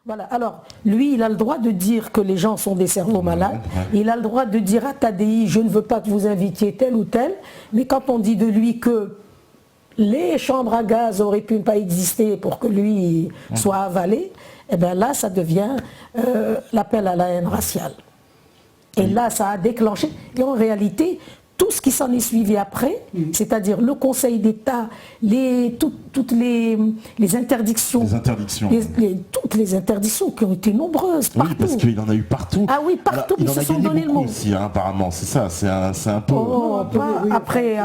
Voilà, alors lui il a le droit de dire que les gens sont des cerveaux malades, il a le droit de dire à Tadei je ne veux pas que vous invitiez tel ou tel, mais quand on dit de lui que les chambres à gaz auraient pu ne pas exister pour que lui soit avalé, et bien là ça devient l'appel à la haine raciale. Et là ça a déclenché, et en réalité tout ce qui s'en est suivi après, c'est-à-dire le Conseil d'État, toutes les interdictions, toutes les interdictions qui ont été nombreuses partout. Oui, parce qu'il en a eu partout. Ah oui, partout, alors, ils se sont donné le mot. Aussi, hein, apparemment, c'est ça, c'est un peu... Oh, après,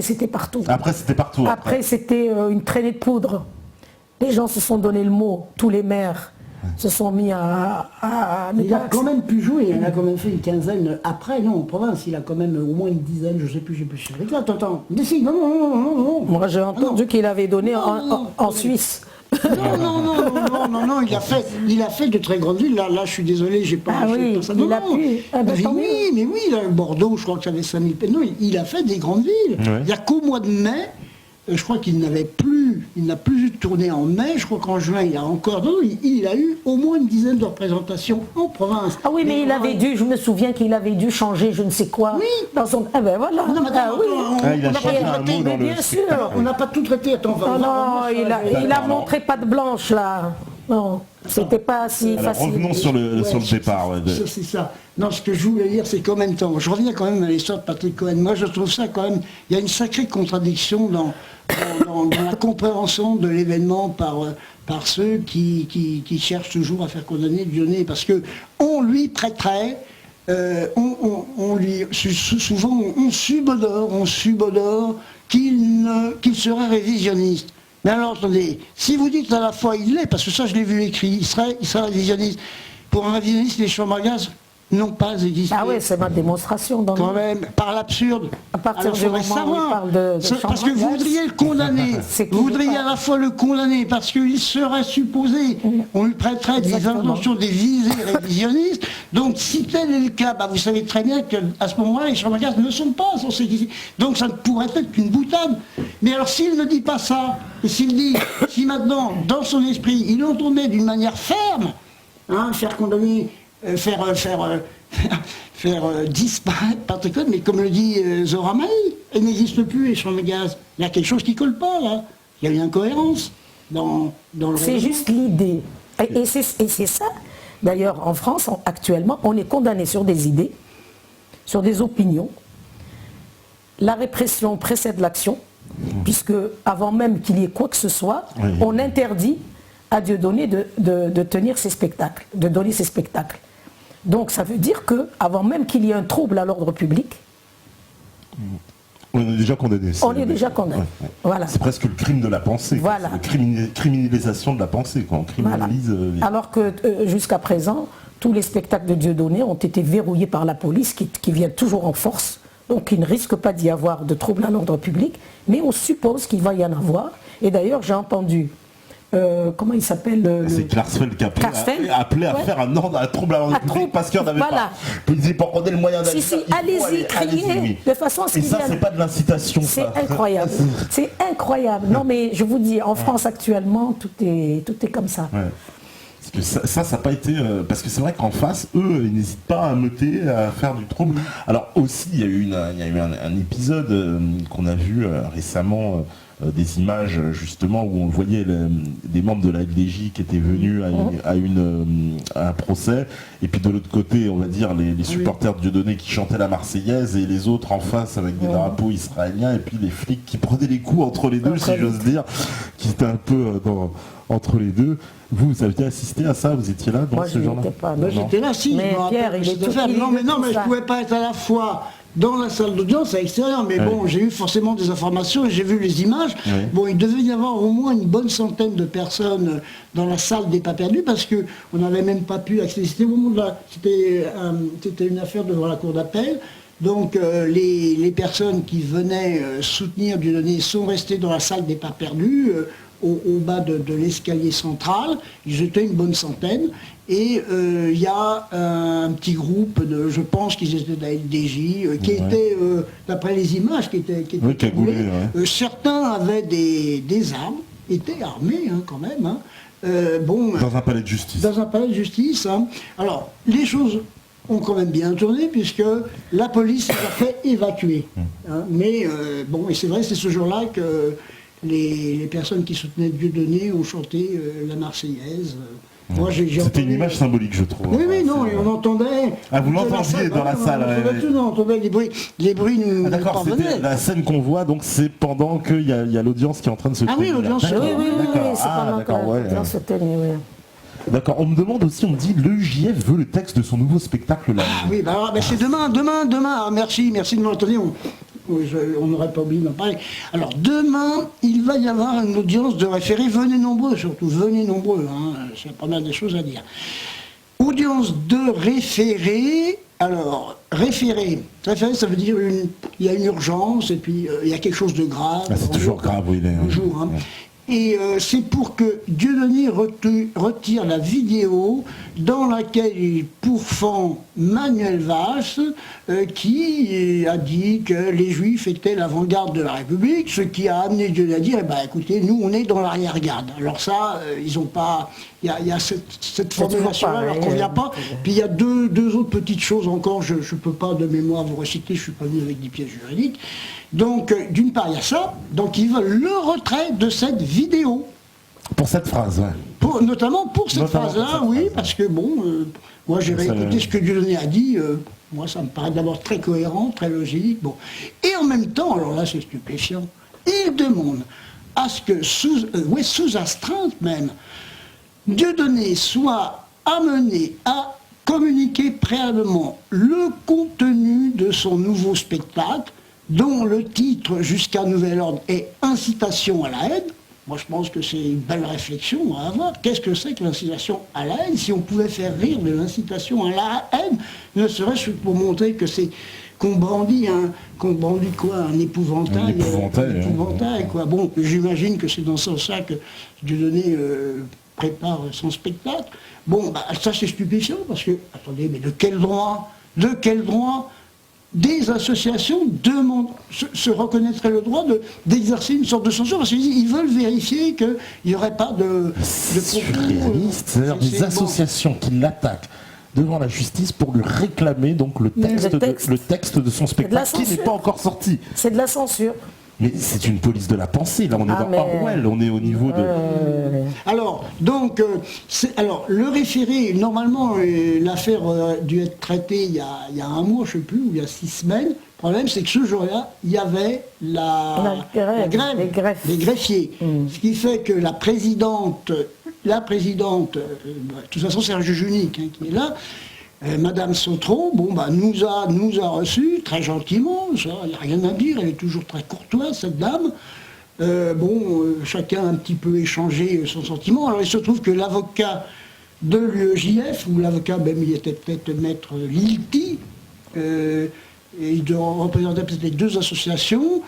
c'était partout. Après, c'était partout. Après, c'était une traînée de poudre. Les gens se sont donné le mot, tous les maires se sont mis à il a quand même pu jouer, il en a quand même fait une quinzaine après, non, en province, il a quand même au moins une dizaine, je sais plus. Attends, décide, non. Moi j'ai entendu qu'il avait donné en Suisse. Non, il a fait de très grandes villes, là je suis désolé, j'ai pas... Ah oui, ça. Il a pu. Oui, là, Bordeaux, je crois que ça avait 5000 personnes. Non, il a fait des grandes villes. Il n'y a qu'au mois de mai, je crois qu'il n'a plus eu de tournée en mai, je crois qu'en juin il a encore... Non, il a eu au moins une dizaine de représentations en province. Ah oui, mais je me souviens qu'il avait dû changer je ne sais quoi. Oui. Dans son... Ah ben voilà. Non, mais il a changé un mot dans bien sûr. On n'a pas tout traité. Il a montré patte blanche là. Non, c'était pas si facile. Revenons sur le départ. C'est ça. Non, ce que je voulais dire, c'est qu'en même temps, je reviens quand même à l'histoire de Patrick Cohen. Moi, je trouve ça quand même, il y a une sacrée contradiction dans la compréhension de l'événement par ceux qui cherchent toujours à faire condamner Dieudonné, parce que on lui prêterait, souvent on subodore qu'il serait révisionniste. Mais alors, attendez, si vous dites à la fois il l'est, parce que ça je l'ai vu écrit, il serait révisionniste. Pour un révisionniste, les chambres à gaz n'ont pas existé. Ah oui, c'est ma démonstration. Quand même, par l'absurde. À partir du moment où il parle de parce que vous voudriez le condamner. Vous voudriez à la fois le condamner parce qu'il serait supposé, on lui prêterait des intentions, des visées révisionnistes. Donc si tel est le cas, vous savez très bien qu'à ce moment-là, les chambres à gaz ne sont pas censées exister. Donc ça ne pourrait être qu'une boutade. Mais alors s'il ne dit pas ça, et s'il dit, si maintenant, dans son esprit, il entendait d'une manière ferme, faire condamner, faire disparaître Patrick Cohen, mais comme le dit Zora Maï, elle n'existe plus, les chambres à gaz. Il y a quelque chose qui ne colle pas, là. Il y a une incohérence dans le... C'est juste l'idée. Et c'est ça. D'ailleurs, en France, actuellement, on est condamné sur des idées, sur des opinions. La répression précède l'action, puisque avant même qu'il y ait quoi que ce soit, on interdit à Dieudonné de tenir ses spectacles, de donner ses spectacles. Donc ça veut dire qu'avant même qu'il y ait un trouble à l'ordre public, on est déjà condamné. On est déjà condamné. Voilà. C'est presque le crime de la pensée. Voilà. La criminalisation de la pensée. On criminalise. Alors que jusqu'à présent, tous les spectacles de Dieudonné ont été verrouillés par la police qui vient toujours en force. Donc il ne risque pas d'y avoir de trouble à l'ordre public, mais on suppose qu'il va y en avoir. Et d'ailleurs j'ai entendu... comment il s'appelle c'est Klarsfeld qui a appelé à faire un trouble à l'ordre public parce qu'il n'y en avait pas. Il disait pour qu'on ait le moyen d'aller. Si, allez-y, criez de façon à ce qu'il y ait... Et ça, c'est pas de l'incitation. C'est incroyable. C'est incroyable. Non, mais je vous dis, en France actuellement, tout est comme ça. Ouais. Parce que ça n'a pas été... parce que c'est vrai qu'en face, eux, ils n'hésitent pas à meuter, à faire du trouble. Alors aussi, il y a eu un épisode qu'on a vu récemment... des images justement où on voyait des membres de la LDJ qui étaient venus à un procès, et puis de l'autre côté on va dire les supporters de Dieudonné qui chantaient la Marseillaise et les autres en face avec des drapeaux israéliens, et puis les flics qui prenaient les coups entre les deux, si j'ose dire, qui étaient un peu entre les deux. Vous aviez assisté à ça? Vous étiez là dans ce genre-là? Moi j'étais là, si. Mais Pierre, il est tout mais je ne pouvais pas être à la fois dans la salle d'audience à l'extérieur, mais bon, j'ai eu forcément des informations et j'ai vu les images. Bon, il devait y avoir au moins une bonne centaine de personnes dans la salle des pas perdus, parce qu'on n'avait même pas pu accéder. C'était au moment de c'était une affaire devant la cour d'appel. Donc les personnes qui venaient soutenir Dieudonné sont restées dans la salle des pas perdus, au bas de l'escalier central. Ils étaient une bonne centaine. Et il y a un petit groupe, je pense qu'ils étaient de la LDJ, qui étaient, d'après les images, qui étaient cagoulés. Certains avaient des armes, étaient armés quand même. Dans un palais de justice. Dans un palais de justice. Hein. Alors, les choses ont quand même bien tourné, puisque la police l'a fait évacuer. Hein. Mais, et c'est vrai, c'est ce jour-là que les personnes qui soutenaient Dieudonné ont chanté la Marseillaise. Moi, c'était une image symbolique, je trouve. Oui, non, et on entendait... Ah, vous l'entendiez dans la salle. On entendait les bruits nous d'accord, c'était la scène qu'on voit, donc c'est pendant qu'il y a l'audience qui est en train de se tenir. Ah oui, l'audience, oui, c'est pendant que l'audience se tenait, oui. D'accord, on me demande aussi, on me dit, le JF veut le texte de son nouveau spectacle là. Ah oui, c'est demain. Ah, merci de m'entendre. On n'aurait pas oublié d'en parler. Alors demain, il va y avoir une audience de référé. Venez nombreux surtout, venez nombreux. Hein, c'est pas mal des choses à dire. Audience de référé. Alors, référé, ça veut dire il y a une urgence et puis il y a quelque chose de grave. Ah, c'est toujours grave, oui. Toujours, hein. Et c'est pour que Dieudonné retire la vidéo dans laquelle il pourfend Manuel Valls qui a dit que les Juifs étaient l'avant-garde de la République, ce qui a amené Dieudonné à dire, écoutez, nous on est dans l'arrière-garde. Alors ça, ils n'ont pas... Il y a cette formulation-là, leur convient pas. Puis il y a deux autres petites choses encore, je ne peux pas de mémoire vous reciter, je ne suis pas venu avec des pièces juridiques. Donc, d'une part, il y a ça, donc ils veulent le retrait de cette vidéo. Pour cette phrase, ouais. Notamment pour cette phrase-là, oui, parce que moi j'ai réécouté ce que Dieudonné a dit, moi ça me paraît d'abord très cohérent, très logique, Et en même temps, alors là c'est stupéfiant, il demande à ce que, sous astreinte même, Dieudonné soit amené à communiquer préalablement le contenu de son nouveau spectacle, dont le titre jusqu'à nouvel ordre est incitation à la haine. Moi je pense que c'est une belle réflexion à avoir. Qu'est-ce que c'est que l'incitation à la haine? Si on pouvait faire rire de l'incitation à la haine, ne serait-ce que pour montrer que c'est qu'on brandit quoi, un épouvantail. Un épouvantail, quoi. Bon, j'imagine que c'est dans ce sens-là que Dieudonné prépare son spectacle. Ça c'est stupéfiant parce que, attendez, mais de quel droit des associations se reconnaîtraient le droit d'exercer une sorte de censure parce qu'ils veulent vérifier qu'il n'y aurait pas de surréaliste, c'est-à-dire des associations qui l'attaquent devant la justice pour lui réclamer donc le texte de son spectacle qui n'est pas encore sorti. C'est de la censure. Mais c'est une police de la pensée, là on est dans Orwell, on est au niveau de... Alors, donc, le référé, normalement l'affaire a dû être traitée il y a un mois, je ne sais plus, ou il y a 6 semaines. Le problème c'est que ce jour-là, il y avait la grève des greffiers. Ce qui fait que la présidente, de toute façon c'est un juge unique qui est là, Madame Sautron, nous a reçus très gentiment, il n'y a rien à dire, elle est toujours très courtoise, cette dame. Chacun a un petit peu échangé son sentiment. Alors il se trouve que l'avocat de l'UEJF, ou l'avocat, même il était peut-être maître Lilti, et il représentait peut-être les deux associations,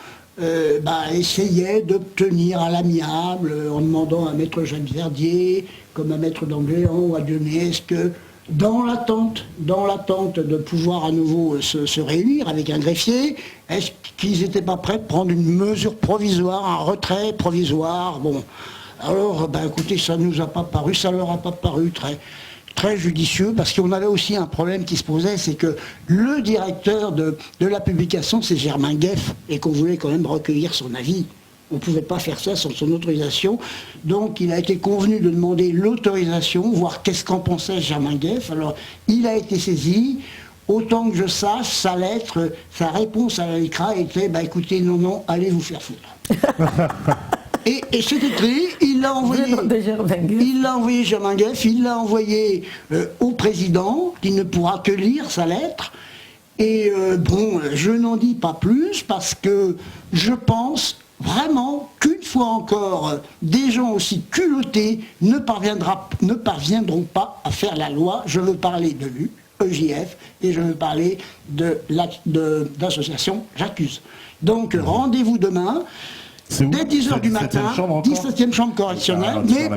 essayait d'obtenir à l'amiable, en demandant à maître Jacques Verdier, comme à maître d'Angléan ou à Dieudonné, est-ce que dans l'attente de pouvoir à nouveau se réunir avec un greffier, est-ce qu'ils n'étaient pas prêts de prendre une mesure provisoire, un retrait provisoire? Alors, écoutez, ça ne nous a pas paru, ça leur a pas paru très judicieux, parce qu'on avait aussi un problème qui se posait, c'est que le directeur de la publication, c'est Germain Gueff, et qu'on voulait quand même recueillir son avis. On ne pouvait pas faire ça sans son autorisation. Donc il a été convenu de demander l'autorisation, voir qu'est-ce qu'en pensait Germain Gueff. Alors il a été saisi. Autant que je sache, sa réponse à la LICRA était écoutez, non, allez vous faire foutre. Et c'est écrit, il l'a envoyé Germain Gueff, il l'a envoyé au président, qui ne pourra que lire sa lettre. Et je n'en dis pas plus parce que je pense vraiment qu'une fois encore, des gens aussi culottés ne parviendront pas à faire la loi. Je veux parler de l'UEJF et je veux parler d'association J'accuse. Donc rendez-vous demain. Dès 10h du matin, 17e chambre correctionnelle, mais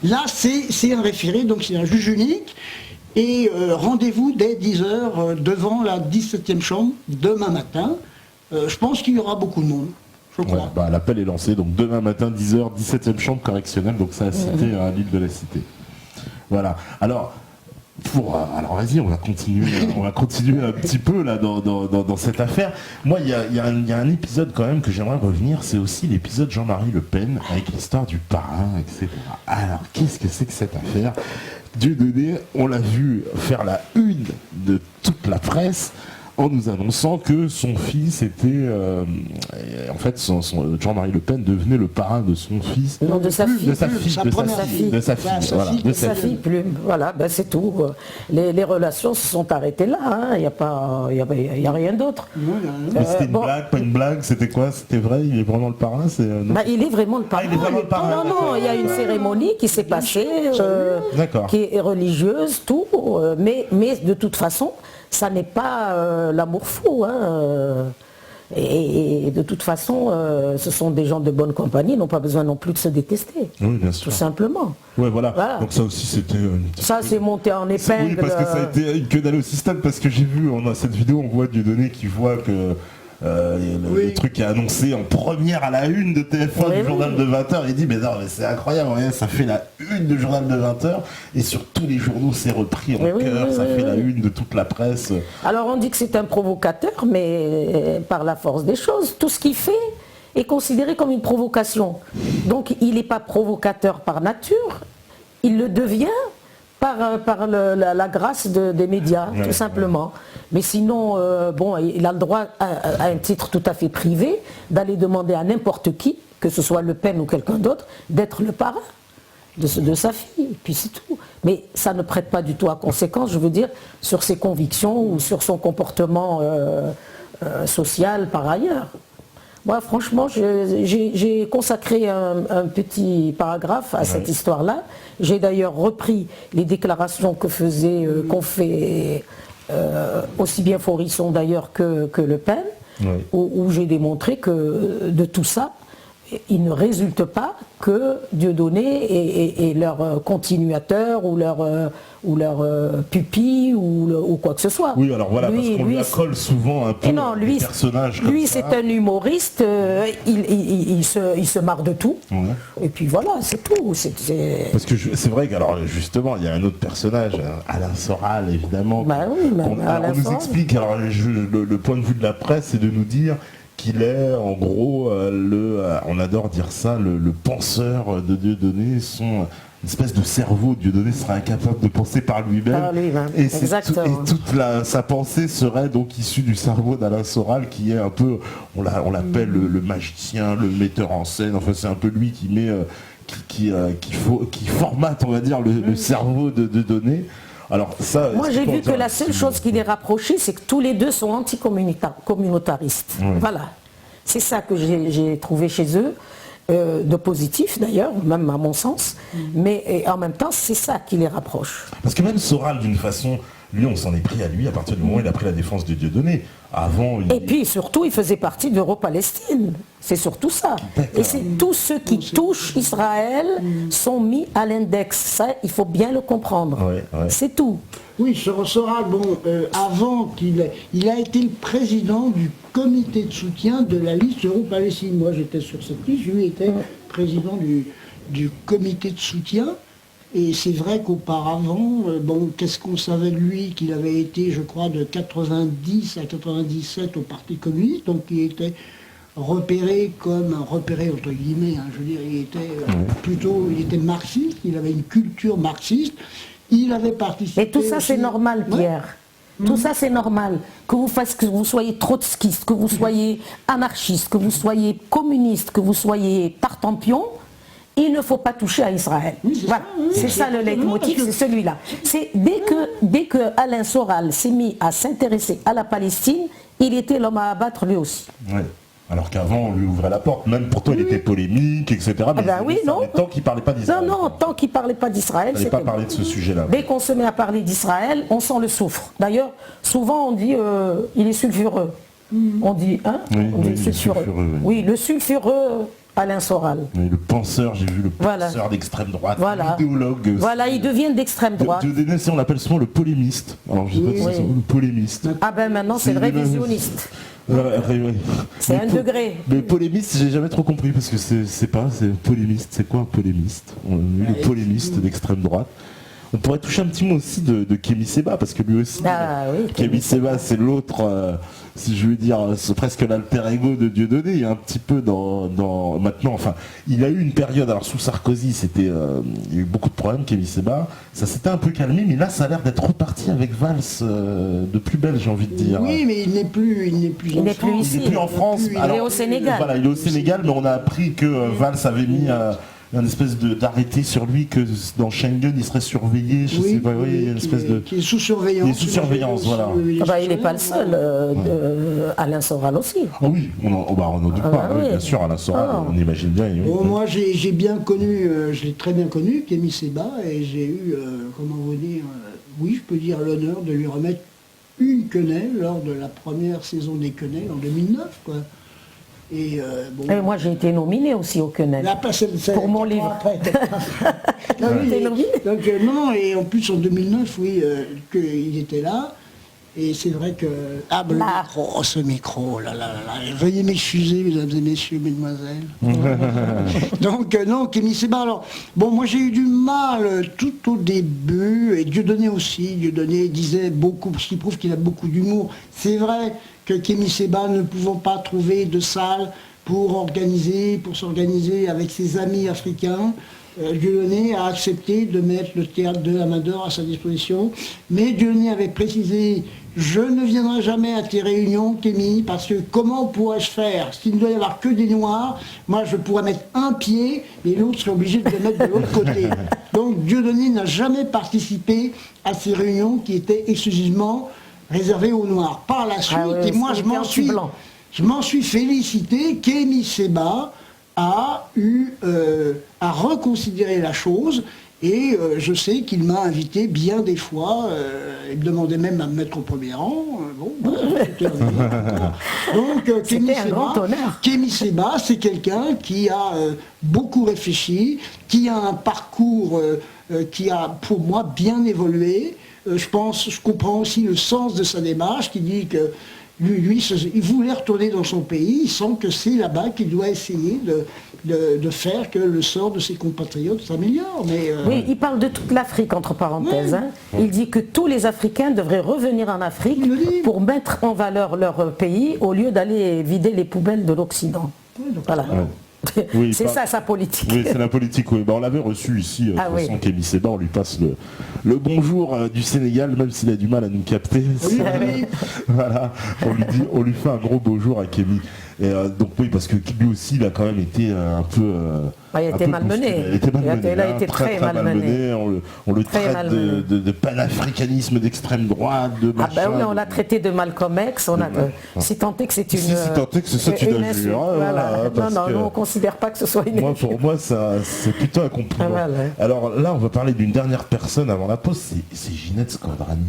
là c'est un référé, donc c'est un juge unique, et rendez-vous dès 10h devant la 17e chambre demain matin. Je pense qu'il y aura beaucoup de monde. je crois. Ouais, l'appel est lancé, donc demain matin 10h, 17e chambre correctionnelle, donc ça a cité à l'île de la Cité. Voilà. Alors vas-y, on va continuer un petit peu là dans cette affaire. Moi, il y a un épisode quand même que j'aimerais revenir, c'est aussi l'épisode Jean-Marie Le Pen avec l'histoire du parrain, etc. Alors, qu'est-ce que c'est que cette affaire? Dieudonné, on l'a vu faire la une de toute la presse en nous annonçant que son fils était... en fait, Jean-Marie Le Pen devenait le parrain de son fils. Non, de sa fille. De sa fille, Plume. Voilà, c'est tout. Les relations se sont arrêtées là. Il n'y a rien d'autre. C'était une blague, pas une blague, c'était quoi? C'était vrai? Il est vraiment le parrain? Il est vraiment le parrain. Il est vraiment le parrain. Non, il y a une cérémonie qui s'est passée, qui est religieuse, tout. Mais de toute façon, ça n'est pas l'amour fou. Et de toute façon, ce sont des gens de bonne compagnie, ils n'ont pas besoin non plus de se détester. Oui, bien sûr. Tout simplement. Ouais, voilà. Donc ça aussi, c'était... Ça, c'est monté en épingle. Oui, parce que ça a été une queue d'aller au système, parce que j'ai vu, on a cette vidéo, on voit Dieudonné qui voit que... le truc est annoncé en première à la une de TF1 du journal de 20h, il dit mais non mais c'est incroyable, ça fait la une du journal de 20h et sur tous les journaux c'est repris en cœur, ça fait la une de toute la presse. Alors on dit que c'est un provocateur, mais par la force des choses, tout ce qu'il fait est considéré comme une provocation. Donc il n'est pas provocateur par nature, il le devient par la grâce des médias, tout simplement. Mais sinon, il a le droit, à un titre tout à fait privé, d'aller demander à n'importe qui, que ce soit Le Pen ou quelqu'un d'autre, d'être le parrain de sa fille. Et puis c'est tout. Mais ça ne prête pas du tout à conséquence, je veux dire, sur ses convictions ou sur son comportement social par ailleurs. Moi, franchement, j'ai consacré un petit paragraphe à cette histoire-là. J'ai d'ailleurs repris les déclarations qu'ont fait aussi bien Faurisson d'ailleurs que Le Pen, où j'ai démontré que de tout ça, il ne résulte pas que Dieudonné et leur continuateur ou leur pupille ou quoi que ce soit. Oui, alors voilà, parce qu'on lui accole souvent un peu des personnages comme lui, ça. c'est un humoriste, il se marre de tout. Et puis voilà, c'est tout. Parce que c'est vrai qu'alors justement, il y a un autre personnage, Alain Soral, évidemment. On nous explique, alors le point de vue de la presse, c'est de nous dire qu'il est en gros on adore dire ça, le penseur de Dieudonné, une espèce de cerveau. Dieudonné sera incapable de penser par lui-même. Et toute sa pensée serait donc issue du cerveau d'Alain Soral, qui est un peu, on l'appelle le magicien, le metteur en scène. Enfin, c'est un peu lui qui met, qui formate, on va dire, le cerveau de Dieudonné. Alors ça, moi j'ai vu que la seule chose qui les rapprochait, c'est que tous les deux sont anti-communautaristes. Voilà. C'est ça que j'ai trouvé chez eux, de positif d'ailleurs, même à mon sens, mais en même temps c'est ça qui les rapproche. Parce que même Soral, d'une façon, lui on s'en est pris à lui à partir du moment où il a pris la défense de Dieudonné. Et puis surtout, il faisait partie d'Euro-Palestine. C'est surtout ça. Et c'est tous ceux qui touchent Israël sont mis à l'index. Ça, il faut bien le comprendre. C'est tout. Oui, Soral, avant il a été le président du comité de soutien de la liste Euro-Palestine. Moi, j'étais sur cette liste, lui était président du comité de soutien. Et c'est vrai qu'auparavant, qu'est-ce qu'on savait de lui? Qu'il avait été, je crois, de 90 à 97 au Parti communiste, donc il était repéré entre guillemets, je veux dire, il était marxiste, il avait une culture marxiste, il avait participé... Mais tout ça c'est normal, Pierre. Tout ça c'est normal. Que vous soyez trotskiste, que vous soyez anarchiste, que vous soyez communiste, que vous soyez tartampion, il ne faut pas toucher à Israël. Voilà. C'est ça le leitmotiv, c'est celui-là. C'est dès que Alain Soral s'est mis à s'intéresser à la Palestine, il était l'homme à abattre lui aussi. Alors qu'avant, on lui ouvrait la porte, même pour toi, il était polémique, etc. Mais tant qu'il ne parlait pas d'Israël. Non, tant qu'il ne parlait pas d'Israël, il ne fallait pas parler de ce sujet-là. Dès qu'on se met à parler d'Israël, on sent le soufre. D'ailleurs, souvent on dit il est sulfureux. On dit, le sulfureux. Oui, le sulfureux Alain Soral. Mais le penseur, j'ai vu le penseur d'extrême droite, l'idéologue. Voilà, il devient d'extrême droite. Dieudonné, on l'appelle souvent le polémiste. Alors je sais pas si c'est le polémiste. Ah ben maintenant c'est le révisionniste. C'est un degré. Mais polémiste, j'ai jamais trop compris parce que c'est polémiste. C'est quoi un polémiste? Le polémiste d'extrême droite. On pourrait toucher un petit mot aussi de Kémy Séba parce que lui aussi, Kémy Séba, c'est l'autre, si je veux dire, c'est presque l'alter ego de Dieudonné. Il y a un petit peu dans maintenant, enfin, il a eu une période, alors sous Sarkozy, il y a eu beaucoup de problèmes, Kémy Séba, ça s'était un peu calmé, mais là, ça a l'air d'être reparti avec Valls de plus belle, j'ai envie de dire. Oui, mais il n'est plus ici. Il n'est plus en France. Il est au Sénégal. Voilà, il est au Sénégal, mais on a appris que Valls avait mis un espèce d'arrêté sur lui, que dans Schengen il serait surveillé, je sais pas, une espèce de... Qui est sous surveillance. Il est sous surveillance, voilà. Il n'est pas le seul, Alain Soral aussi. Ah oui, on n'en doute pas, bien sûr, Alain Soral, on imagine bien. Moi j'ai bien connu, je l'ai très bien connu, Kémy Séba, et j'ai eu, comment vous dire, oui, je peux dire l'honneur de lui remettre une quenelle lors de la première saison des quenelles en 2009, quoi. Et moi j'ai été nominée aussi au Quenelle pour mon livre. Non, et en plus en 2009, qu'il était là. Et c'est vrai que... ce micro, veuillez m'excuser, mesdames et messieurs, mesdemoiselles. Donc, non, Kémy Séba, alors, moi j'ai eu du mal tout au début, et Dieudonné aussi. Dieudonné disait beaucoup, ce qui prouve qu'il a beaucoup d'humour. C'est vrai que Kémy Séba, ne pouvant pas trouver de salle pour s'organiser avec ses amis africains, Dieudonné a accepté de mettre le théâtre de la Main d'Or à sa disposition, mais Dieudonné avait précisé: je ne viendrai jamais à tes réunions, Kémy, parce que comment pourrais-je faire? S'il ne doit y avoir que des noirs, moi je pourrais mettre un pied et l'autre serait obligé de le mettre de l'autre côté. Donc Dieudonné n'a jamais participé à ces réunions qui étaient exclusivement réservées aux noirs. Par la suite, et moi je m'en suis félicité, Kémy Séba a reconsidéré la chose, et je sais qu'il m'a invité bien des fois, il me demandait même à me mettre au premier rang. Donc Kémy Séba, c'est quelqu'un qui a beaucoup réfléchi, qui a un parcours qui a pour moi bien évolué. Je comprends aussi le sens de sa démarche, qui dit que lui, il voulait retourner dans son pays, il sent que c'est là-bas qu'il doit essayer de faire que le sort de ses compatriotes s'améliore. Oui, il parle de toute l'Afrique, entre parenthèses. Il dit que tous les Africains devraient revenir en Afrique pour mettre en valeur leur pays au lieu d'aller vider les poubelles de l'Occident. Voilà. Oui, c'est ça sa politique. Oui, c'est la politique. Oui. On l'avait reçu ici, de toute façon, Kémy Séba, on lui passe le bonjour du Sénégal, même s'il a du mal à nous capter. Voilà, on lui fait un gros bonjour à Kémy. Et donc oui, parce que lui aussi, il a quand même été un peu... il a été malmené. Il a été très malmené. On le traite de panafricanisme d'extrême droite, de machin. On l'a traité de Malcolm X, si tant est que c'est une... Si tant est que c'est une injure. Non, on ne considère pas que ce soit une injure. Pour moi, c'est plutôt un compliment. Alors là, on va parler d'une dernière personne avant la pause, c'est Ginette Scandrani.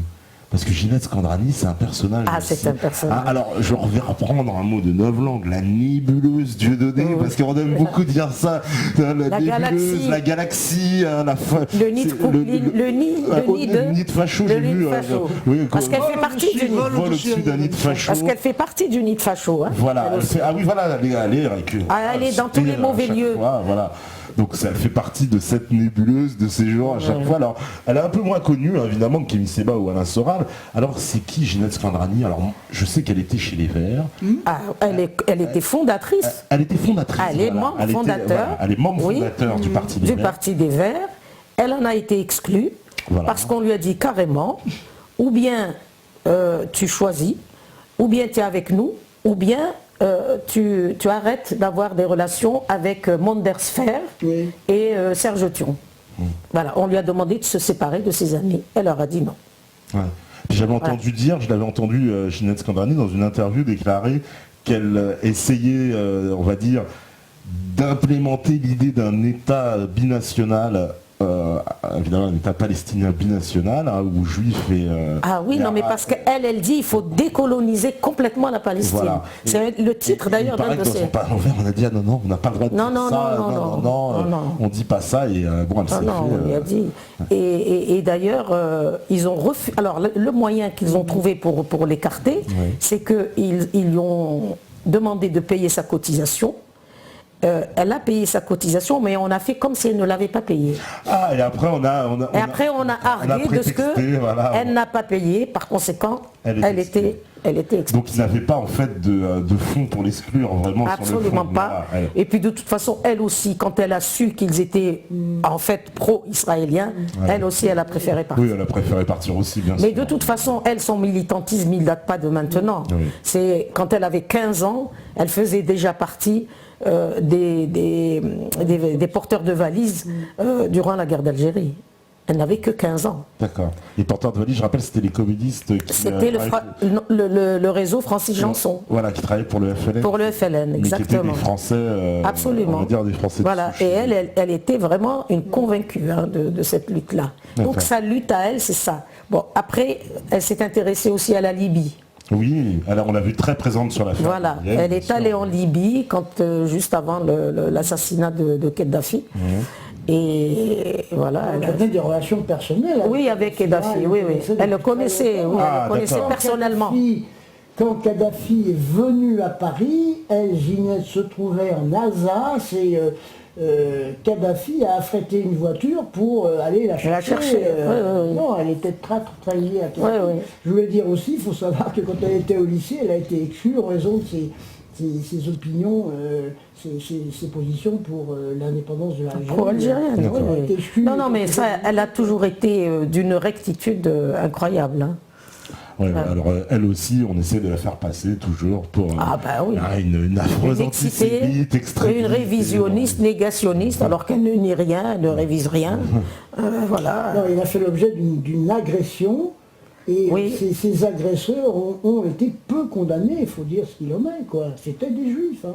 Parce que Ginette Scandrani, c'est un personnage. C'est un personnage. Alors, je vais reprendre un mot de novlangue, la nébuleuse Dieudonné, parce qu'on aime beaucoup dire ça. La nébuleuse, la galaxie, le nid de facho, j'ai vu. Parce qu'elle fait partie du nid. Au-dessus d'un nid de facho. Parce qu'elle fait partie du nid de facho. Voilà. Elle est dans tous les mauvais lieux. Voilà. Donc ça fait partie de cette nébuleuse de ces jours à chaque fois. Alors, elle est un peu moins connue, évidemment, que Kémy Séba ou Alain Soral. Alors, c'est qui Ginette Scandrani? Alors, je sais qu'elle était chez les Verts. Elle était fondatrice. Elle était fondatrice. Elle est membre fondateur. Elle est membre fondateur du Parti des Verts. Du Parti des Verts. Elle en a été exclue parce qu'on lui a dit carrément, ou bien tu choisis, ou bien tu es avec nous, ou bien... tu arrêtes d'avoir des relations avec Monders Fer et Serge Thion. Voilà, on lui a demandé de se séparer de ses amis. Elle leur a dit non. J'avais entendu dire, je l'avais entendu Ginette Scandrani dans une interview déclarer qu'elle essayait, on va dire, d'implémenter l'idée d'un État binational évidemment un État palestinien binational, hein, où juifs et... Ah oui, non, mais parce qu'elle dit il faut décoloniser complètement la Palestine. Voilà. C'est le titre d'ailleurs d'un Dans son dossier. parole ouvert, on a dit ah, non, on n'a pas le droit de Non, dire non, ça, non, on dit pas ça, et bon, elle s'est Non, on lui a dit. Et d'ailleurs, ils ont refusé. Alors, le moyen qu'ils ont trouvé pour l'écarter, c'est qu'ils lui ont demandé de payer sa cotisation. Elle a payé sa cotisation, mais on a fait comme si elle ne l'avait pas payée. Ah, et après on a argué de ce que voilà, elle n'a pas payé, par conséquent, elle était expulsée. Donc il n'avait pas en fait de fonds pour l'exclure vraiment. Absolument sur le fond. pas. Voilà, et puis de toute façon, elle aussi, quand elle a su qu'ils étaient en fait pro-israéliens, elle aussi, elle a préféré partir. Oui, elle a préféré partir aussi, bien sûr. Mais de toute façon, elle, son militantisme, il ne date pas de maintenant. Oui. C'est quand elle avait 15 ans, elle faisait déjà partie des porteurs de valises durant la guerre d'Algérie. Elle n'avait que 15 ans. D'accord. Les porteurs de valises, je rappelle, c'était les communistes qui... C'était le réseau Francis Janson. Voilà, qui travaillait pour le FLN. Pour le FLN, exactement. Qui étaient des Français, absolument. On va dire des Français. Voilà, et elle était vraiment une convaincue de cette lutte-là. Donc sa lutte à elle, c'est ça. Bon, après, elle s'est intéressée aussi à la Libye. Oui, alors on l'a vue très présente sur l'affaire. Voilà, elle est allée en Libye juste avant l'assassinat de Kadhafi. Et voilà. Elle avait des relations personnelles. Oui, avec Kadhafi, oui. Elle le connaissait, elle le connaissait personnellement. Quand Kadhafi est venu à Paris, elle, Ginette, se trouvait en Alsace et Kadhafi a affrété une voiture pour aller la chercher. Non, elle était très liée à Kadhafi. Je voulais dire aussi, il faut savoir que quand elle était au lycée, elle a été exclue en raison de ses opinions, ses positions pour l'indépendance de l'Algérie. Pro-algérienne, oui. Non, mais ça, elle a toujours été d'une rectitude incroyable. Hein. Ouais, alors elle aussi, on essaie de la faire passer toujours pour une affreuse antisémite, extrémiste. Une révisionniste, négationniste, alors qu'elle ne nie rien, elle ne révise rien. Voilà. Non, il a fait l'objet d'une agression. Et ces agresseurs ont été peu condamnés, il faut dire ce qu'il en est, quoi. C'était des juifs. Hein.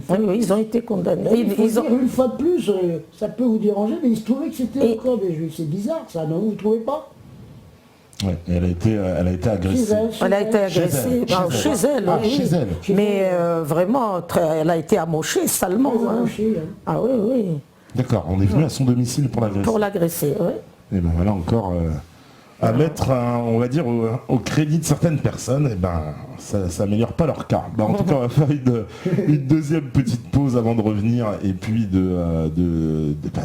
Oui, ils ont été condamnés. Dire, une fois de plus, ça peut vous déranger, mais il se trouvait que c'était encore des juifs. C'est bizarre ça, non? Vous ne trouvez pas? Oui, elle a été agressée. Elle a été agressée chez elle. Mais vraiment, elle a été amochée salement. Ah oui. D'accord, on est venu à son domicile pour l'agresser. Pour l'agresser, oui. Et ben voilà encore... à mettre, on va dire, au crédit de certaines personnes, et ben, ça améliore pas leur cas. En tout cas, on va faire une deuxième petite pause avant de revenir et puis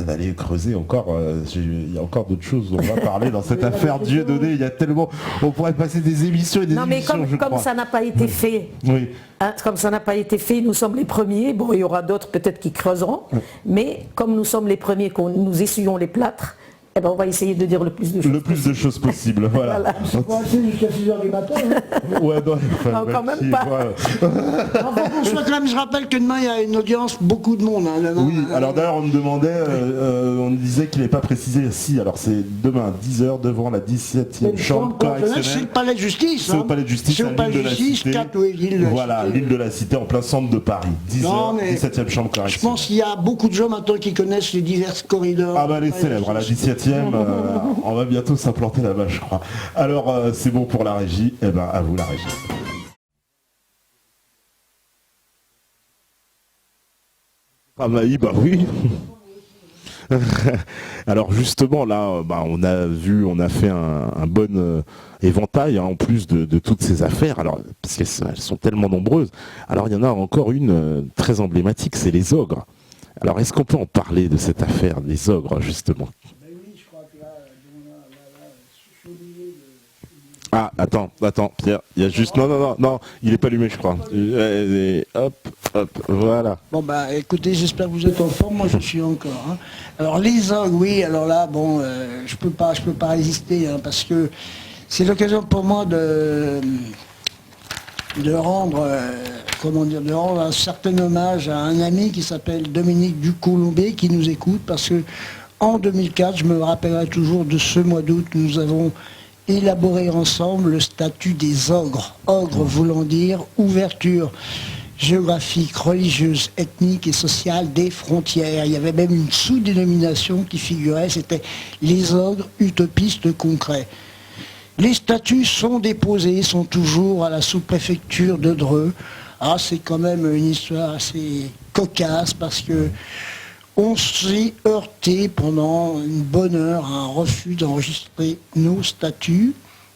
d'aller creuser encore. Il y a encore d'autres choses dont on va parler dans cette affaire Dieudonné. Il y a tellement, on pourrait passer des émissions et des émissions. Non, mais comme ça n'a pas été fait. Oui. Hein, comme ça n'a pas été fait, nous sommes les premiers. Bon, il y aura d'autres peut-être qui creuseront, mais comme nous sommes les premiers, que nous essuyons les plâtres. Eh ben, on va essayer de dire le plus de choses. Le plus de choses possible, voilà. C'est pas assez jusqu'à 6h du matin. Ouais, non, quand même pas. Je rappelle que demain il y a une audience, beaucoup de monde. Oui, alors d'ailleurs on me demandait, on me disait qu'il n'est pas précisé si, alors c'est demain à 10h devant la 17e chambre correctionnelle. C'est le palais de justice. C'est au palais de justice, c'est au palais de justice, voilà, l'île de la Cité en plein centre de Paris. 10h, 17e chambre correctionnelle. Je pense qu'il y a beaucoup de gens maintenant qui connaissent les divers corridors. Ah bah les célèbres, la 17e. On va bientôt s'implanter là-bas, je crois. Alors, c'est bon pour la régie. Eh ben, à vous la régie. Ah bah oui. Alors justement, là, on a fait un bon éventail, hein, en plus de toutes ces affaires. Alors, parce qu'elles sont tellement nombreuses. Alors, il y en a encore une très emblématique, c'est les ogres. Alors, est-ce qu'on peut en parler de cette affaire des ogres, justement ? Ah, attends, Pierre, il y a juste... Non, il est pas allumé, je crois. Hop, voilà. Bon, écoutez, j'espère que vous êtes en forme, moi je suis encore. Hein. Alors, les ogres, oui, alors là, je peux pas résister, hein, parce que c'est l'occasion pour moi de rendre un certain hommage à un ami qui s'appelle Dominique Ducolombé, qui nous écoute, parce que en 2004, je me rappellerai toujours de ce mois d'août, nous avons élaborer ensemble le statut des ogres. Ogre voulant dire ouverture. géographique, religieuse, ethnique et sociale des frontières. Il y avait même une sous-dénomination qui figurait, c'était les ordres utopistes concrets. Les statuts sont déposés, sont toujours à la sous-préfecture de Dreux. Ah, c'est quand même une histoire assez cocasse parce que on s'est heurté pendant une bonne heure à un refus d'enregistrer nos statuts.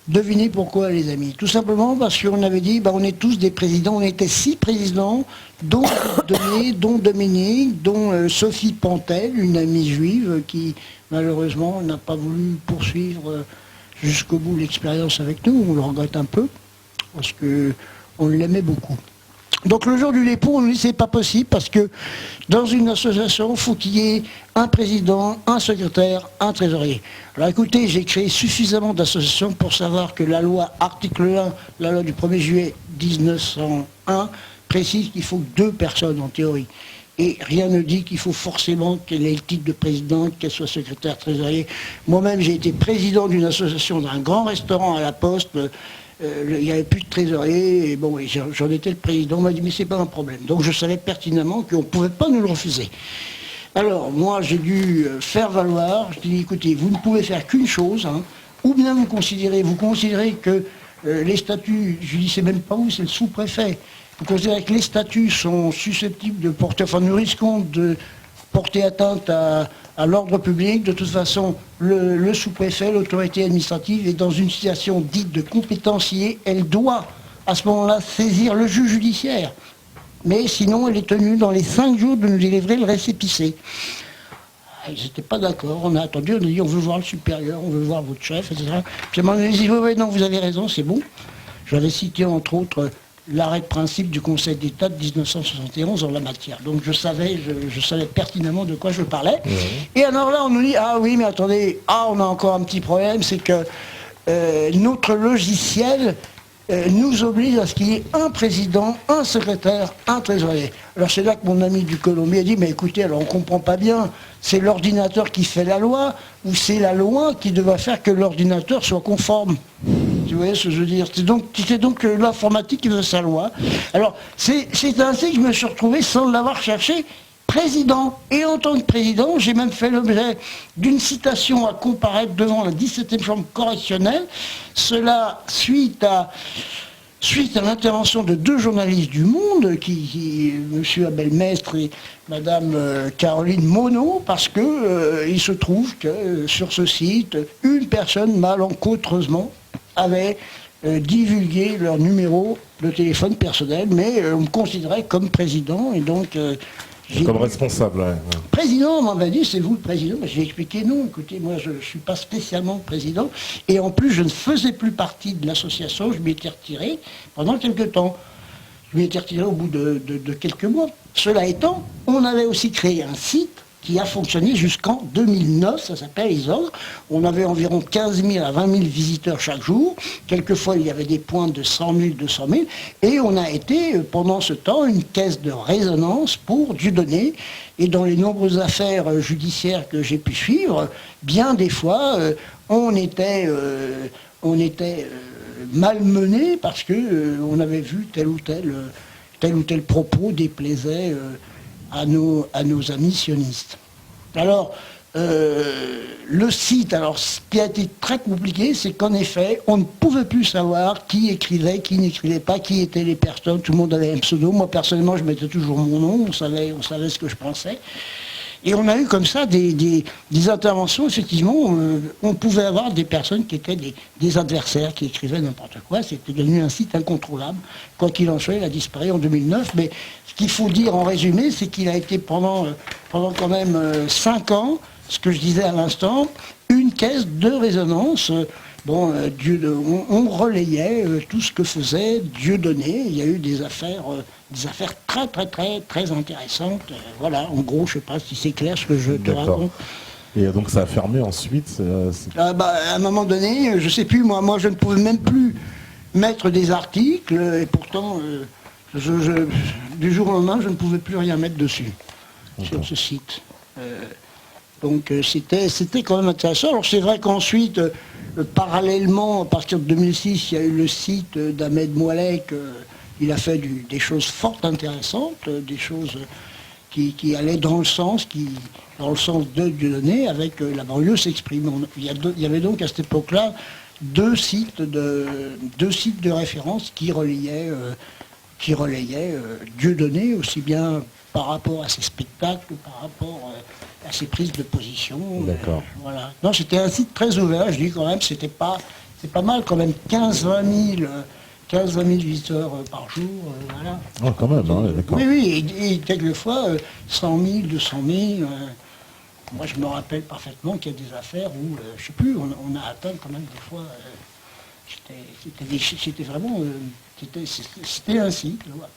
Devinez pourquoi, les amis? Tout simplement parce qu'on avait dit, on est tous des présidents, on était 6 présidents, dont Denis, dont Dominique, dont Sophie Pantel, une amie juive qui malheureusement n'a pas voulu poursuivre jusqu'au bout l'expérience avec nous. On le regrette un peu, parce qu'on l'aimait beaucoup. Donc le jour du Lépo, on nous dit c'est pas possible parce que dans une association, il faut qu'il y ait un président, un secrétaire, un trésorier. Alors écoutez, j'ai créé suffisamment d'associations pour savoir que la loi, article 1, la loi du 1er juillet 1901, précise qu'il faut 2 personnes en théorie. Et rien ne dit qu'il faut forcément qu'elle ait le titre de présidente, qu'elle soit secrétaire, trésorier. Moi-même, j'ai été président d'une association d'un grand restaurant à la Poste. Il n'y avait plus de trésorier, et bon, j'en étais le président. On m'a dit, mais c'est pas un problème. Donc je savais pertinemment qu'on ne pouvait pas nous le refuser. Alors, moi, j'ai dû faire valoir. Je dis, écoutez, vous ne pouvez faire qu'une chose, hein, ou bien vous considérez que les statuts, je dis, c'est même pas vous, c'est le sous-préfet. Vous considérez que les statuts sont susceptibles de porter, enfin, nous risquons de porter atteinte à l'ordre public. De toute façon, le sous-préfet, l'autorité administrative, est dans une situation dite de compétencier. Elle doit, à ce moment-là, saisir le juge judiciaire. Mais sinon, elle est tenue dans les 5 jours de nous délivrer le récépissé. Ils n'étaient pas d'accord, on a attendu, on a dit on veut voir le supérieur, on veut voir votre chef, etc. Puis on a dit oui, non, vous avez raison, c'est bon. J'avais cité entre autres l'arrêt de principe du Conseil d'État de 1971 en la matière. Donc je savais pertinemment de quoi je parlais. Mmh. Et alors là, on nous dit, ah oui, mais attendez, on a encore un petit problème, c'est que notre logiciel nous oblige à ce qu'il y ait un président, un secrétaire, un trésorier. Alors c'est là que mon ami du Colombier a dit, mais écoutez, alors on ne comprend pas bien, c'est l'ordinateur qui fait la loi, ou c'est la loi qui devrait faire que l'ordinateur soit conforme. Vous voyez ce que je veux dire? C'est donc l'informatique qui veut sa loi. Alors, c'est ainsi que je me suis retrouvé, sans l'avoir cherché, président. Et en tant que président, j'ai même fait l'objet d'une citation à comparaître devant la 17e chambre correctionnelle. Cela suite à l'intervention de 2 journalistes du Monde, M. Abel-Mestre et Mme Caroline Monod, parce que il se trouve que sur ce site, une personne malencontreusement avait divulgué leur numéro de téléphone personnel, mais on me considérait comme président, et donc... comme responsable, ouais. Président, on m'avait dit, c'est vous le président. J'ai expliqué non, écoutez, moi je ne suis pas spécialement président, et en plus je ne faisais plus partie de l'association, je m'y étais retiré pendant quelques temps. Je m'y étais retiré au bout de quelques mois. Cela étant, on avait aussi créé un site qui a fonctionné jusqu'en 2009, ça s'appelle les ordres. On avait environ 15 000 à 20 000 visiteurs chaque jour. Quelquefois, il y avait des points de 100 000, 200 000. Et on a été, pendant ce temps, une caisse de résonance pour Dieudonné. Et dans les nombreuses affaires judiciaires que j'ai pu suivre, bien des fois, on était malmené parce qu'on avait vu tel ou tel propos déplaisait à nos amis sionistes. Alors, le site, alors ce qui a été très compliqué, c'est qu'en effet, on ne pouvait plus savoir qui écrivait, qui n'écrivait pas, qui étaient les personnes, tout le monde avait un pseudo. Moi, personnellement, je mettais toujours mon nom, on savait ce que je pensais. Et on a eu comme ça des interventions, effectivement, on pouvait avoir des personnes qui étaient des adversaires, qui écrivaient n'importe quoi. C'était devenu un site incontrôlable. Quoi qu'il en soit, il a disparu en 2009. Mais ce qu'il faut dire en résumé, c'est qu'il a été pendant quand même 5 ans, ce que je disais à l'instant, une caisse de résonance. On relayait tout ce que faisait Dieudonné. Il y a eu des affaires très très très très intéressantes. Voilà, en gros, je ne sais pas si c'est clair ce que je te raconte. Et donc ça a fermé ensuite à un moment donné, je ne sais plus, moi je ne pouvais même plus mettre des articles, et pourtant, du jour au lendemain, je ne pouvais plus rien mettre dessus, sur ce site. Donc c'était quand même intéressant. Alors c'est vrai qu'ensuite, parallèlement, à partir de 2006, il y a eu le site d'Ahmed Moalek il a fait des choses fort intéressantes, des choses qui allaient dans le sens de Dieudonné, avec la banlieue s'exprime. Il y avait donc à cette époque-là deux sites de référence qui relayaient Dieudonné, aussi bien par rapport à ses spectacles que par rapport à ses prises de position. D'accord. Voilà. Non, c'était un site très ouvert, je dis quand même, c'est pas mal quand même, 15-20 000 visiteurs par jour, voilà. Oh, quand même, hein, d'accord. Oui, et quelquefois 100 000, 200 000. Moi, je me rappelle parfaitement qu'il y a des affaires où, je sais plus, on a atteint quand même des fois. C'était vraiment, c'était un site. Voilà.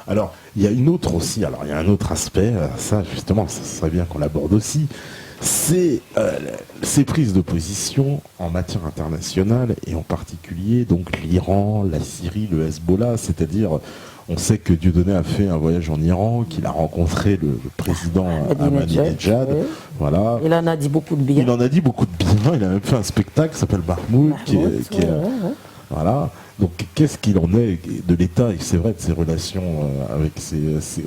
Alors, il y a une autre aussi, alors il y a un autre aspect, ça justement, ça serait bien qu'on l'aborde aussi, c'est ces prises de position en matière internationale, et en particulier donc l'Iran, la Syrie, le Hezbollah, c'est-à-dire, on sait que Dieudonné a fait un voyage en Iran, qu'il a rencontré le président Ahmadinejad, oui. Voilà. Il en a dit beaucoup de bien. Il en a dit beaucoup de bien, il a même fait un spectacle qui s'appelle Mahmoud, Voilà. Donc qu'est-ce qu'il en est de l'État, et c'est vrai, de ses relations avec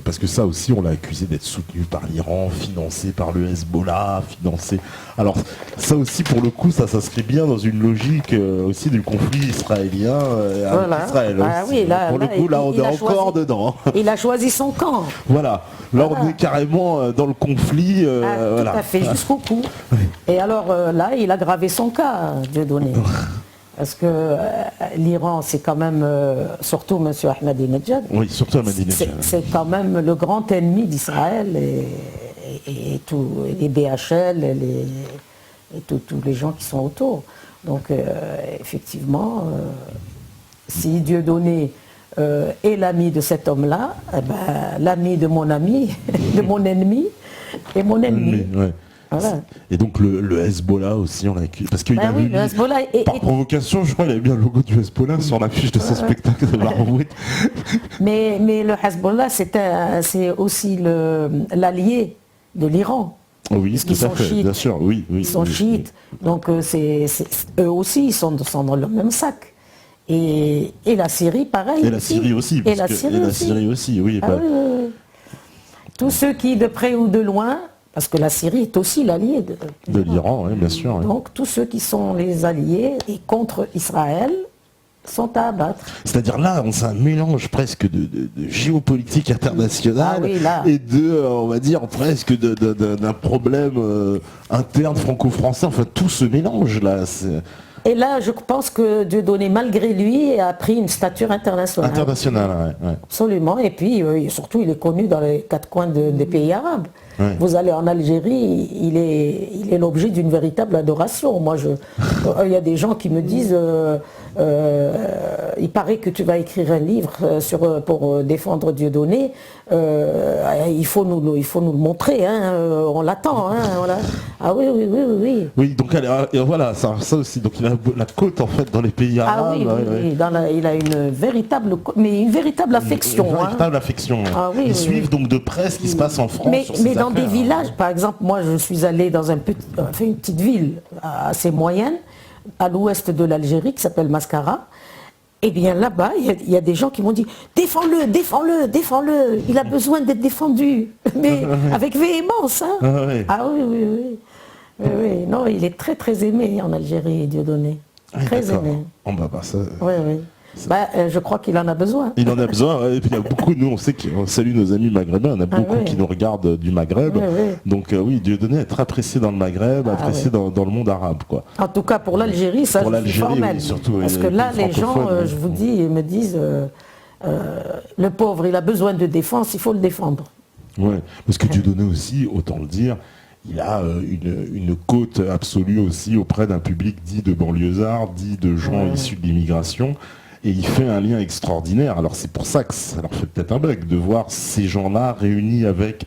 parce que ça aussi on l'a accusé d'être soutenu par l'Iran, financé par le Hezbollah, financé. Alors ça aussi pour le coup ça s'inscrit bien dans une logique aussi du conflit israélien avec Israël. Ah, oui, là, pour le coup là on est encore dedans. Il a choisi son camp. Voilà. Là on est carrément dans le conflit. Tout à fait, jusqu'au cou. Oui. Et alors là il a gravé son cas, Dieudonné. Parce que l'Iran, c'est quand même, surtout M. Ahmadinejad, oui, surtout Ahmadinejad. C'est quand même le grand ennemi d'Israël et les BHL et tous les gens qui sont autour. Donc effectivement, si Dieudonné est l'ami de cet homme-là, eh ben, l'ami de mon ami, de mon ennemi, est mon ennemi. Ouais. Voilà. Et donc le Hezbollah aussi, on l'a accusé. Parce qu'il avait mis, par provocation, je crois, il avait bien le logo du Hezbollah sur l'affiche de son spectacle de Mahmoud. Mais le Hezbollah, c'est aussi l'allié de l'Iran. Oui, tout à fait, chiites. Bien sûr, oui. Ils sont chiites. Donc eux aussi, ils sont dans le même sac. Et la Syrie, pareil. Et la Syrie aussi. Et la Syrie aussi, oui. Oui. Tous ceux qui, de près ou de loin, parce que la Syrie est aussi l'allié de l'Iran, oui, bien sûr. Donc tous ceux qui sont les alliés et contre Israël sont à abattre. C'est-à-dire là, c'est un mélange presque de géopolitique internationale et on va dire, presque d'un problème interne franco-français. Enfin, tout se mélange là. Et là, je pense que Dieudonné, malgré lui, a pris une stature internationale. Internationale, oui. Absolument. Et puis, surtout, il est connu dans les quatre coins des pays arabes. Ouais. Vous allez en Algérie, il est l'objet d'une véritable adoration. Moi, il y a des gens qui me disent, il paraît que tu vas écrire un livre pour défendre Dieudonné. Il faut nous le montrer, hein, on l'attend. Hein, voilà. Ah oui. Oui, donc voilà, ça aussi. Donc il a la côte en fait dans les pays arabes. Ah oui. Il a une véritable affection. Une véritable affection. Ah, oui, Ils suivent donc de près ce qui se passe en France. Mais dans des villages, par exemple, moi je suis allé dans une petite ville assez moyenne, à l'ouest de l'Algérie, qui s'appelle Mascara. Et bien là-bas, il y a des gens qui m'ont dit « Défends-le, il a besoin d'être défendu ». Mais avec véhémence. Hein. Ah oui. Non, il est très très aimé en Algérie, Dieudonné. Très aimé. Oui. Je crois qu'il en a besoin. Il en a besoin, et puis il y a beaucoup, nous on sait qu'on salue nos amis maghrébins, on a beaucoup qui nous regardent du Maghreb, donc oui, Dieudonné est très apprécié dans le Maghreb, apprécié dans le monde arabe, quoi. En tout cas pour l'Algérie, ça c'est formel, surtout, parce que là les gens, je vous dis, ils me disent, le pauvre il a besoin de défense, il faut le défendre. Oui, parce que Dieudonné aussi, autant le dire, il a une cote absolue aussi auprès d'un public dit de banlieusards, dit de gens issus de l'immigration. Et il fait un lien extraordinaire. Alors c'est pour ça que ça leur fait peut-être un bug de voir ces gens-là réunis avec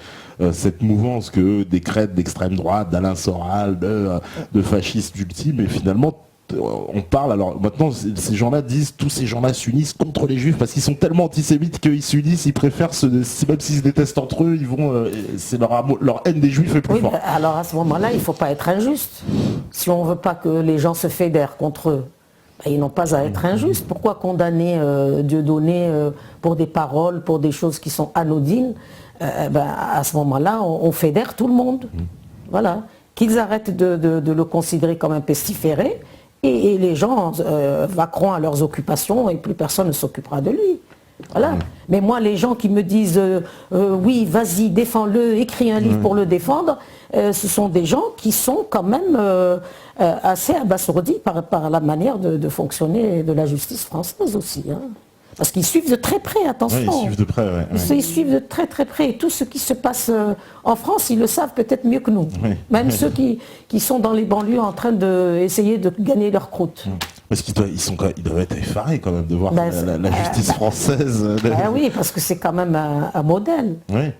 cette mouvance que décrète d'extrême droite, d'Alain Soral, de fascistes ultimes. Et finalement, on parle, alors maintenant ces gens-là disent, tous ces gens-là s'unissent contre les juifs parce qu'ils sont tellement antisémites qu'ils s'unissent, ils préfèrent, même s'ils se détestent entre eux, ils vont, c'est leur haine des juifs est plus forte. Alors à ce moment-là, il ne faut pas être injuste. Si on ne veut pas que les gens se fédèrent contre eux, Ils n'ont pas à être injustes. Pourquoi condamner Dieudonné pour des paroles, pour des choses qui sont anodines? À ce moment-là, on fédère tout le monde. Voilà. Qu'ils arrêtent de le considérer comme un pestiféré et les gens vaqueront à leurs occupations et plus personne ne s'occupera de lui. Voilà. Mais moi, les gens qui me disent oui, vas-y, défends-le, écris un livre pour le défendre, ce sont des gens qui sont quand même assez abasourdis par la manière de fonctionner de la justice française aussi. Hein. Parce qu'ils suivent de très près, attention. Oui, ils suivent de près, ouais. Ils suivent de très très près. Et tout ce qui se passe en France, ils le savent peut-être mieux que nous. Oui. Même ceux qui sont dans les banlieues en train d'essayer de gagner leur croûte. Parce qu'ils doivent être effarés quand même de voir la justice française. Oui, parce que c'est quand même un modèle. Oui.